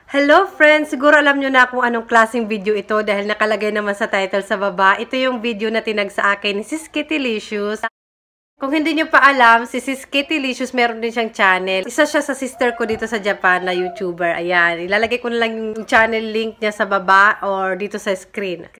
Hello friends! Siguro alam nyo na kung anong klaseng video ito dahil nakalagay naman sa title sa baba. Ito yung video na tinag sa akin ni Sis Kittylicious. Kung hindi nyo pa alam, si Sis Kittylicious meron din siyang channel. Isa siya sa sister ko dito sa Japan na YouTuber. Ayan, ilalagay ko na lang yung channel link niya sa baba or dito sa screen.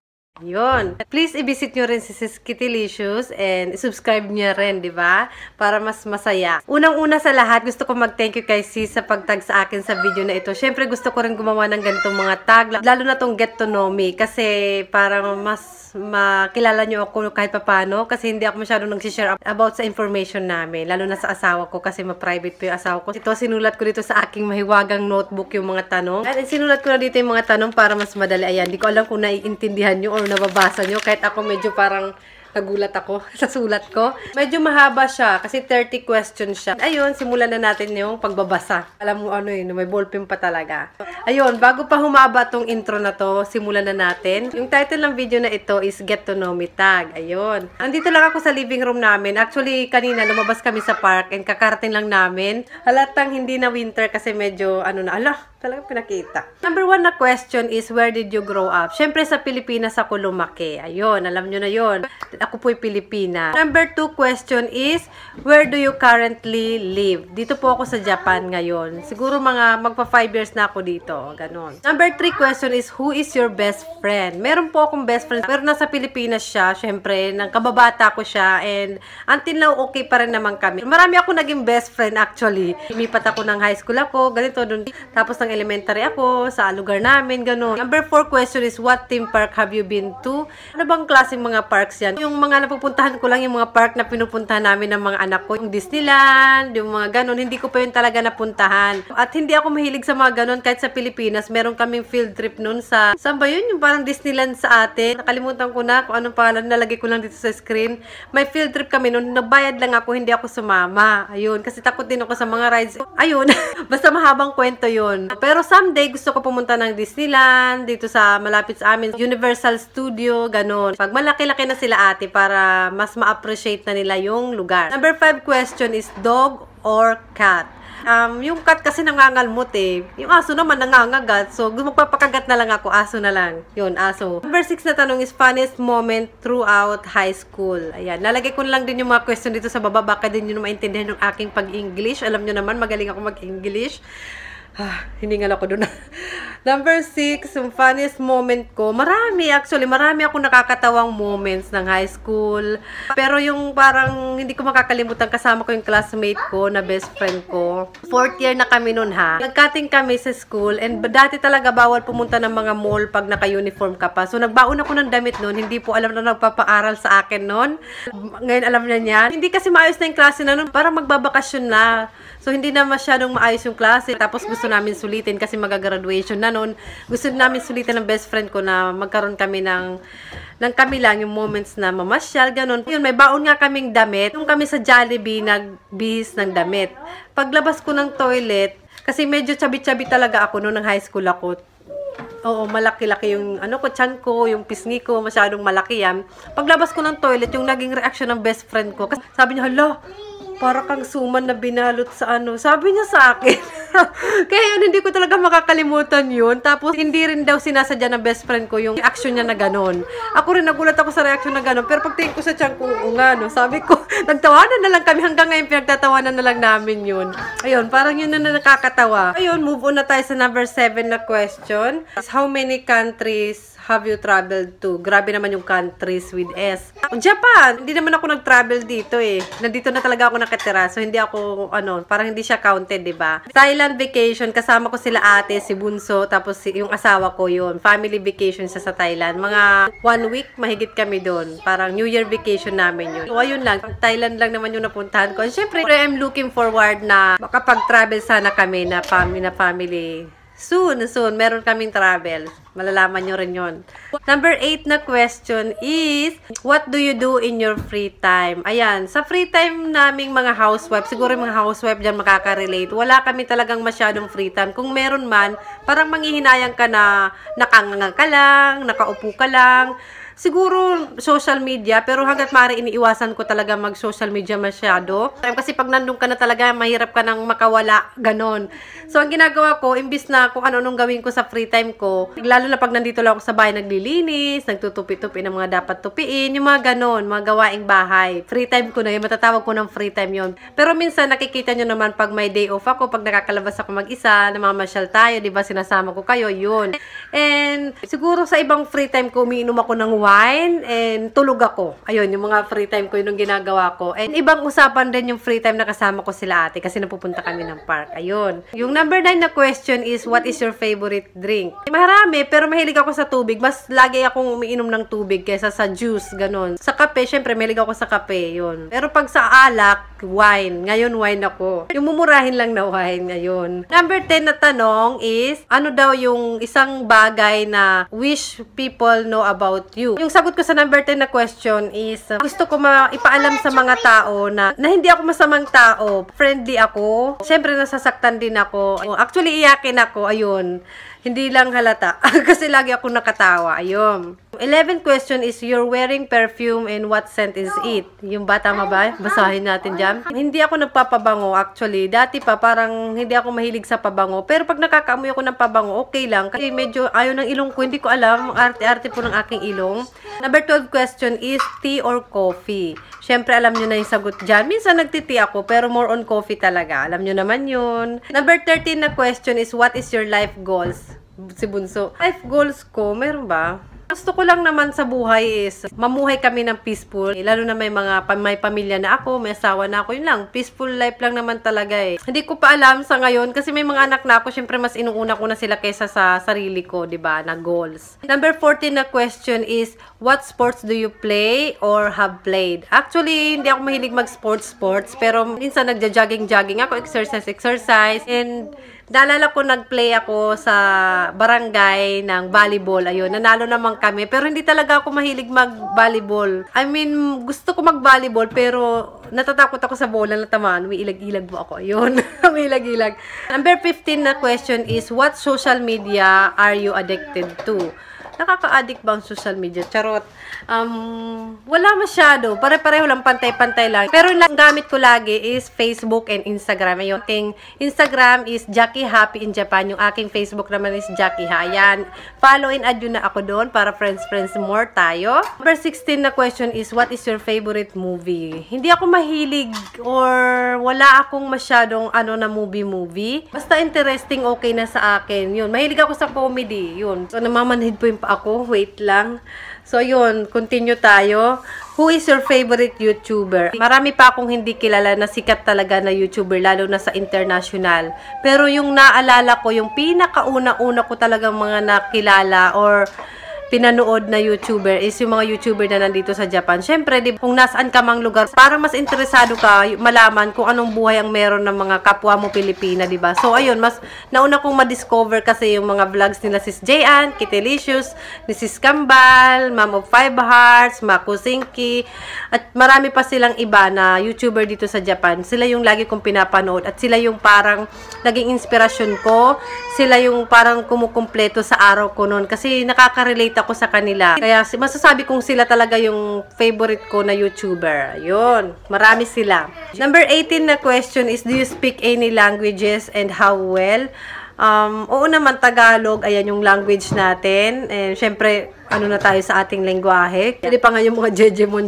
Yun. Please i-visit nyo rin si Sis Kittylicious and subscribe nyo rin, di ba? Para mas masaya. Unang-una sa lahat, gusto ko mag-thank you kay Sis sa pagtag sa akin sa video na ito. Siyempre, gusto ko rin gumawa ng ganitong mga tag. Lalo na tong Get to Know Me. Kasi parang mas makilala nyo ako kahit papano. Kasi hindi ako masyadong nag-share about sa information namin. Lalo na sa asawa ko kasi ma-private po yung asawa ko. Ito, sinulat ko dito sa aking mahiwagang notebook yung mga tanong. At sinulat ko na dito yung mga tanong para mas madali. Ayan, di ko alam kung naiintindihan nyo or nababasa nyo. Kahit ako medyo parang nagulat ako sa sulat ko. Medyo mahaba siya kasi 30 questions siya. Ayun, simulan na natin yung pagbabasa. Alam mo ano yun, may ballpen pa talaga. Ayun, bago pa humaba tong intro na to, simulan na natin. Yung title ng video na ito is Get to Know Me Tag. Ayun. Andito lang ako sa living room namin. Actually, kanina lumabas kami sa park and kakarating lang namin. Halatang hindi na winter kasi medyo ano na, talagang pinakita. Number 1 na question is, where did you grow up? Siyempre sa Pilipinas ako lumaki. Ayun, alam nyo na yun. Ako po'y Pilipina. Number 2 question is, where do you currently live? Dito po ako sa Japan ngayon. Siguro mga magpa 5 years na ako dito. Ganon. Number 3 question is, who is your best friend? Meron po akong best friend, pero nasa Pilipinas siya. Siyempre, nang kababata ko siya. And until now, okay pa rin naman kami. Marami ako naging best friend actually. Lumipat ako ng high school ako, ganito dun. Tapos ng elementary ako, sa lugar namin, ganon. Number 4 question is, what theme park have you been to? Ano bang klaseng mga parks yan? Yung mga napupuntahan ko lang, yung mga park na pinupuntahan namin ng mga anak ko. Yung Disneyland, yung mga ganon. Hindi ko pa yun talaga napuntahan. At hindi ako mahilig sa mga ganon. Kahit sa Pilipinas, meron kaming field trip nun sa, saan ba yun? Yung parang Disneyland sa atin. Nakalimutan ko na kung anong pangalan. Nalagay ko lang dito sa screen. May field trip kami nun. Nagbayad lang ako, hindi ako sumama. Ayun, kasi takot din ako sa mga rides. Ayun, basta mahabang kwento yun. Pero someday, gusto ko pumunta ng Disneyland, dito sa malapit sa amin, Universal Studio, ganon. Pag malaki-laki na sila ate, para mas ma-appreciate na nila yung lugar. Number 5 question is, dog or cat? Yung cat kasi nangangalmot eh. Yung aso naman nangangagat. So, magpapakagat na lang ako. Aso na lang. Yun, aso. Number 6 na tanong is, funniest moment throughout high school. Ayan. Nalagay ko lang din yung mga question dito sa baba. Baka din nyo maintindihan yung aking pag-English. Alam nyo naman, magaling ako mag-English. Hiningal ako doon. Number 6, yung funniest moment ko. Marami akong nakakatawang moments ng high school. Pero yung parang hindi ko makakalimutan, kasama ko yung classmate ko na best friend ko. 4th year na kami noon ha. Nagcutting kami sa school and dati talaga bawal pumunta ng mga mall pag naka-uniform ka pa. So nagbaon ako ng damit noon. Hindi po alam na nagpapaaral sa akin noon. Ngayon alam na niya. Hindi kasi maayos na yung klase na noon. Parang magbabakasyon na. So hindi na masyadong maayos yung klase. Tapos gusto namin sulitin kasi mag-graduation na noon. Gusto namin sulitin ng best friend ko na magkaroon kami ng kami lang yung moments na mamasyal, ganun. Yun, may baon nga kaming damit. Yung kami sa Jollibee, nagbihis ng damit. Paglabas ko ng toilet, kasi medyo chabi-chabi talaga ako noon ng high school ako. Oo, malaki-laki yung ano ko, tiyan ko, yung pisngi ko, masyadong malaki yan. Paglabas ko ng toilet, yung naging reaction ng best friend ko, kasi sabi niya, hala, para kang suman na binalot sa ano. Sabi niya sa akin. Kaya yun, hindi ko talaga makakalimutan yun. Tapos, hindi rin daw sinasadya ng best friend ko yung action niya na ganon. Ako rin, nagulat ako sa reaction na ganon. Pero pagtingin ko sa tiyan ko, nga, no, sabi ko, nagtawanan na lang kami. Hanggang ngayon, pinagtatawanan na lang namin yun. Ayun, parang yun na nakakatawa. Ayun, move on na tayo sa number 7 na question. How many countries have you traveled to? Grabe naman yung countries with S. Japan! Hindi naman ako nag-travel dito eh. Nandito na talaga ako nakatira. So, hindi ako, parang hindi siya counted, diba? Thailand vacation, kasama ko sila ate, si Bunso, tapos yung asawa ko yun. Family vacation siya sa Thailand. Mga 1 week, mahigit kami doon. Parang New Year vacation namin yun. So, ayun lang. Thailand lang naman yung napuntahan ko. And syempre, I'm looking forward na makapag-travel sana kami na family. Soon. Meron kaming travel. Malalaman nyo rin yun. Number 8 na question is, what do you do in your free time? Ayan, sa free time naming mga housewife, siguro yung mga housewife dyan makaka-relate, wala kami talagang masyadong free time. Kung meron man, parang manghihinayang ka na nakanganga ka lang, nakaupo ka lang, Siguro social media, pero hanggat maaari iniiwasan ko talaga mag-social media masyado. Kasi pag nandun ka na talaga, mahirap ka nang makawala, ganon. So, ang ginagawa ko, imbis na kung ano-anong gawin ko sa free time ko, lalo na pag nandito lang ako sa bahay, naglilinis, nagtutupi-tupi ng mga dapat tupiin, yung mga ganon, mga gawaing bahay. Free time ko na yun, matatawag ko ng free time yun. Pero minsan, nakikita nyo naman pag may day off ako, pag nakakalabas ako mag-isa, namamasyal tayo, di ba, sinasama ko kayo, yun. And siguro sa ibang free time ko, umiinom ako ng wine and tulog ako. Ayun, yung mga free time ko, yun yung ginagawa ko. And ibang usapan din yung free time na kasama ko sila ate kasi napupunta kami ng park. Ayun. Yung number 9 na question is, what is your favorite drink? Marami, pero mahilig ako sa tubig. Mas lagi akong umiinom ng tubig kaysa sa juice, ganun. Sa kape, syempre, mahilig ako sa kape, yun. Pero pag sa alak, wine. Ngayon, wine ako. Yung mumurahin lang na wine, ngayon. Number 10 na tanong is, ano daw yung isang bagay na wish people know about you? Yung sagot ko sa number 10 na question is, gusto ko ipaalam sa mga tao na hindi ako masamang tao. Friendly ako. Siyempre, nasasaktan din ako. Actually, iyakin ako. Ayun. Hindi lang halata. Kasi lagi ako nakatawa. Ayun. 11 question is, you're wearing perfume and what scent is it? Yung bata ba? Basahin natin dyan. Hindi ako nagpapabango actually. Dati pa parang hindi ako mahilig sa pabango. Pero pag nakakaamoy ako ng pabango, okay lang. Kasi medyo ayaw ng ilong ko. Hindi ko alam. Arte-arte po ng aking ilong. Number 12 question is, tea or coffee? Siyempre, alam nyo na yung sagot dyan. Minsan nagtiti ako, pero more on coffee talaga. Alam nyo naman yun. Number 13 na question is, what is your life goals? Si Bunso. Life goals ko, meron ba? Gusto ko lang naman sa buhay is mamuhay kami ng peaceful. Lalo na may pamilya na ako, may asawa na ako. Yun lang, peaceful life lang naman talaga eh. Hindi ko pa alam sa ngayon kasi may mga anak na ako. Syempre mas inuuna ko na sila kaysa sa sarili ko, 'di ba, na goals. Number 14 na question is, what sports do you play or have played? Actually, hindi ako mahilig mag-sports, pero minsan nagja-jogging ako, exercise. And naalala ko, nag-play ako sa barangay ng volleyball. Ayun, nanalo naman kami. Pero hindi talaga ako mahilig mag-volleyball. I mean, gusto ko mag-volleyball, pero natatakot ako sa bola na tamaan. May ilag-ilag po ako. Ayun, may ilag-ilag. Number 15 na question is, what social media are you addicted to? Nakaka-addict ba ang social media? Charot. Wala masyado. Pare-pareho lang, pantay-pantay lang. Pero yung gamit ko lagi is Facebook and Instagram. Yung aking Instagram is Jackie Happy in Japan. Yung aking Facebook naman is Jackie Ha. Ayan. Follow and add yun na ako doon para friends more tayo. Number 16 na question is, what is your favorite movie? Hindi ako mahilig or wala akong masyadong na movie. Basta interesting, okay na sa akin. Yun. Mahilig ako sa comedy. Yun. So, namamanhid po yung ako. Wait lang. So, yun. Continue tayo. Who is your favorite YouTuber? Marami pa akong hindi kilala na sikat talaga na YouTuber, lalo na sa international. Pero yung naalala ko, yung pinakauna-una ko talagang mga nakilala or pinanood na YouTuber is yung mga YouTuber na nandito sa Japan. Siyempre, kung nasaan ka mang lugar, parang mas interesado ka malaman kung anong buhay ang meron ng mga kapwa mo Pilipina, diba? So, ayun, mas nauna kong ma-discover kasi yung mga vlogs nila Sis Jayan, Kitilicious, ni Sis Kambal, Mom of Five Hearts, Mako Sinki, at marami pa silang iba na YouTuber dito sa Japan. Sila yung lagi kong pinapanood at sila yung parang naging inspirasyon ko. Sila yung parang kumukumpleto sa araw ko noon kasi nakaka-relate ako sa kanila. Kaya masasabi kong sila talaga yung favorite ko na YouTuber. Ayun. Marami sila. Number 18 na question is, do you speak any languages and how well? Oo naman, Tagalog. Ayan yung language natin. And syempre, na tayo sa ating lengguwahe. Hindi pa nga yung mga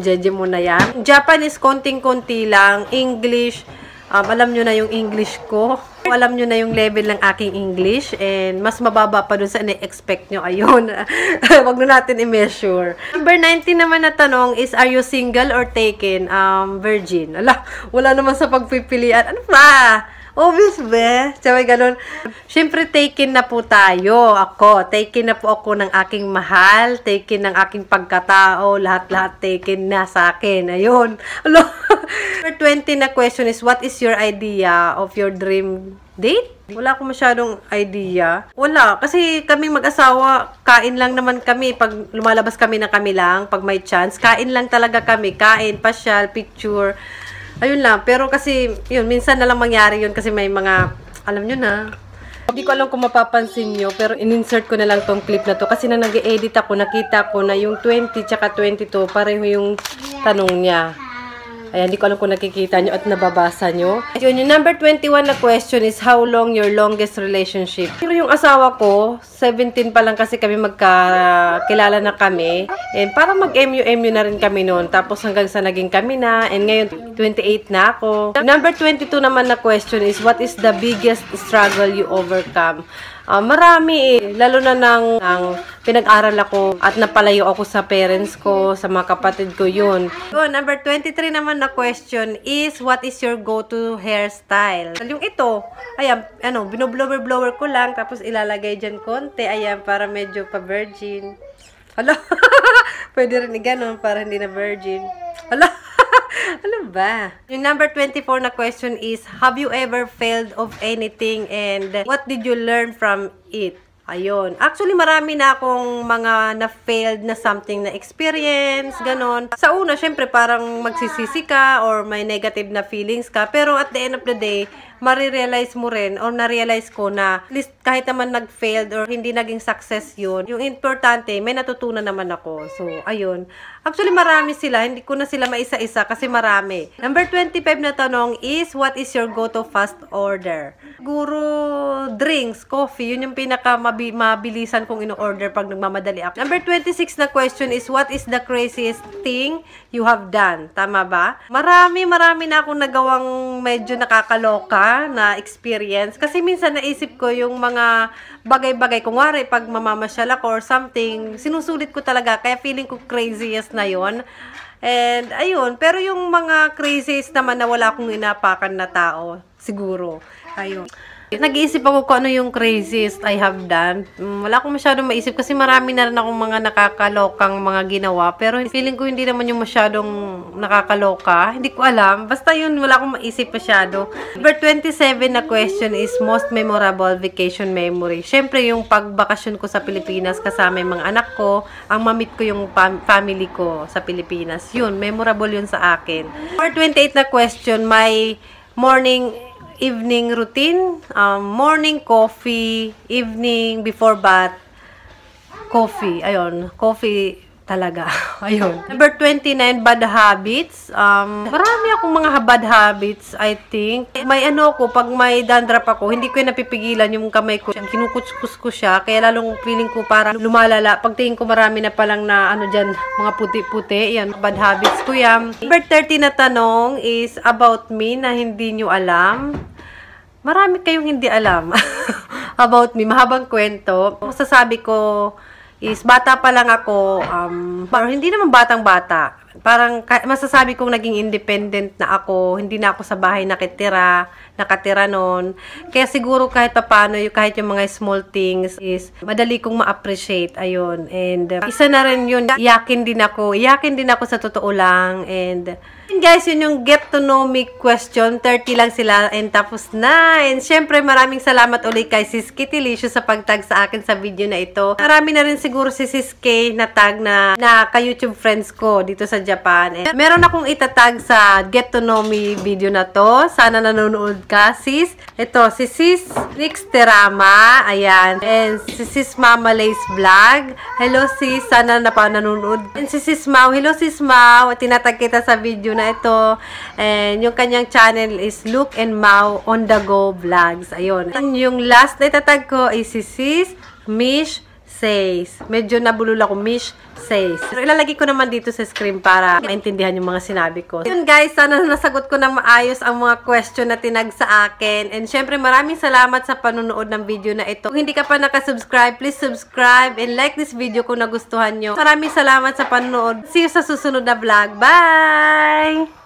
jejemon na yan. Japanese, konting-konti lang. English, alam nyo na yung English ko. Alam nyo na yung level ng aking English. And mas mababa pa dun sa na-expect nyo. Ayun. Wag na natin i-measure. Number 19 naman na tanong is, are you single or taken? Virgin. Ala, wala naman sa pagpipilian. Ano ba? Obvious ba? Sabay ganun. Siyempre, taken na po tayo. Taken na po ako ng aking mahal. Taken ng aking pagkatao. Lahat-lahat taken na sa akin. Ayun. Number 20 na question is, what is your idea of your dream date? Wala akong masyadong idea. Wala. Kasi kaming mag-asawa, kain lang naman kami. Pag lumalabas kami na kami lang, pag may chance, kain lang talaga kami. Kain, pasyal, picture. Ayun lang. Pero kasi, yun, minsan na lang mangyari yun kasi may mga, alam nyo na, Hindi ko alam kung mapapansin nyo, pero in-insert ko na lang tong clip na to. Kasi na nag-edit ako, nakita ko na yung 20 tsaka 22, pareho yung tanong niya. Ayan, hindi ko alam kung nakikita nyo at nababasa nyo. Yun, yung number 21 na question is, how long your longest relationship? Pero yung asawa ko, 17 pa lang kasi kami magkakilala na kami. And parang mag-MU na rin kami noon. Tapos hanggang sa naging kami na. And ngayon, 28 na ako. Number 22 naman na question is, what is the biggest struggle you overcome? Marami eh. Lalo na nang pinag-aral ako at napalayo ako sa parents ko, sa mga kapatid ko yun. So, number 23 naman na question is, what is your go-to hairstyle? Yung ito, ayan, binoblower ko lang, tapos ilalagay dyan konti, ayan, para medyo pa-virgin. Hala, pwede rin ganun para hindi na virgin. Hala, ano ba? Yung number 24 na question is, have you ever failed of anything and what did you learn from it? Ayun. Actually, marami na akong mga na-failed na something na experience, ganon. Sa una, syempre, parang magsisisi ka or may negative na feelings ka. Pero at the end of the day, marirealize mo rin or na-realize ko na at least kahit naman nag-failed or hindi naging success yun, yung importante, may natutunan naman ako. So, ayun. Actually, marami sila. Hindi ko na sila maisa-isa kasi marami. Number 25 na tanong is, what is your go-to fast order? Siguro, drinks, coffee. Yun yung mabilisan kong ino-order pag nagmamadali ako. Number 26 na question is, what is the craziest thing you have done? Tama ba? Marami na akong nagawang medyo nakakaloka na experience. Kasi minsan naisip ko yung mga bagay-bagay. Kung wari, pag mamamasyal ako or something, sinusulit ko talaga. Kaya feeling ko craziest na yon. And, ayun. Pero yung mga craziest naman na wala akong inapakan na tao, siguro. Ayun. Nag-iisip ako kung ano yung craziest I have done. Wala akong masyadong maisip kasi marami na rin akong mga nakakalokang mga ginawa. Pero feeling ko hindi naman yung masyadong nakakaloka. Hindi ko alam. Basta yun, wala akong maisip masyado. Number 27 na question is most memorable vacation memory. Siyempre, yung pagbakasyon ko sa Pilipinas kasama yung mga anak ko, ang mamit ko yung family ko sa Pilipinas. Yun, memorable yun sa akin. Number 28 na question, my evening routine, morning coffee, evening before bath, coffee. Ayun, coffee talaga. Ayun. Number 29, bad habits. Marami akong mga bad habits, I think. May ako, pag may dandruff ako, hindi ko yung napipigilan yung kamay ko. Kinukuskus ko siya, kaya lalong feeling ko parang lumalala. Pagtingin ko marami na palang na dyan, mga puti-puti. Yan, bad habits ko yan. Number 30 na tanong is about me na hindi nyo alam. Marami kayong hindi alam about me. Mahabang kwento. Masasabi ko is bata pa lang ako, hindi naman batang-bata. Parang masasabi kong naging independent na ako. Hindi na ako sa bahay nakatira noon. Kaya siguro kahit paano, kahit yung mga small things is madali kong ma-appreciate. Ayun. And isa na rin yun. Iyakin din ako sa totoo lang. And guys, yun yung get to know me question. 30 lang sila and tapos na. And syempre, maraming salamat ulit kay Sis Kitty-licious sa pagtag sa akin sa video na ito. Marami na rin siguro si Sis K na tag na ka-YouTube friends ko dito sa Japan. And meron akong itatag sa get to know me video na to. Sana nanonood ka, sis. Ito, si Sis Nix Terama. Ayan. And si Sis Mama Lace Vlog. Hello, sis. Sana nanonood. And si Sis Mau. Hello, Sis Mau. Tinatag kita sa video na ito. And yung kanyang channel is Look and Mau on the Go Vlogs. Ayun. And yung last na itatag ko is si Sis Mish Says. Medyo nabulol ako, Mish Says. Pero ilalagay ko naman dito sa screen para maintindihan yung mga sinabi ko. Yun guys, sana nasagot ko na maayos ang mga question na tinag sa akin. And syempre maraming salamat sa panunood ng video na ito. Kung hindi ka pa nakasubscribe, please subscribe and like this video kung nagustuhan nyo. Maraming salamat sa panunood. See you sa susunod na vlog. Bye!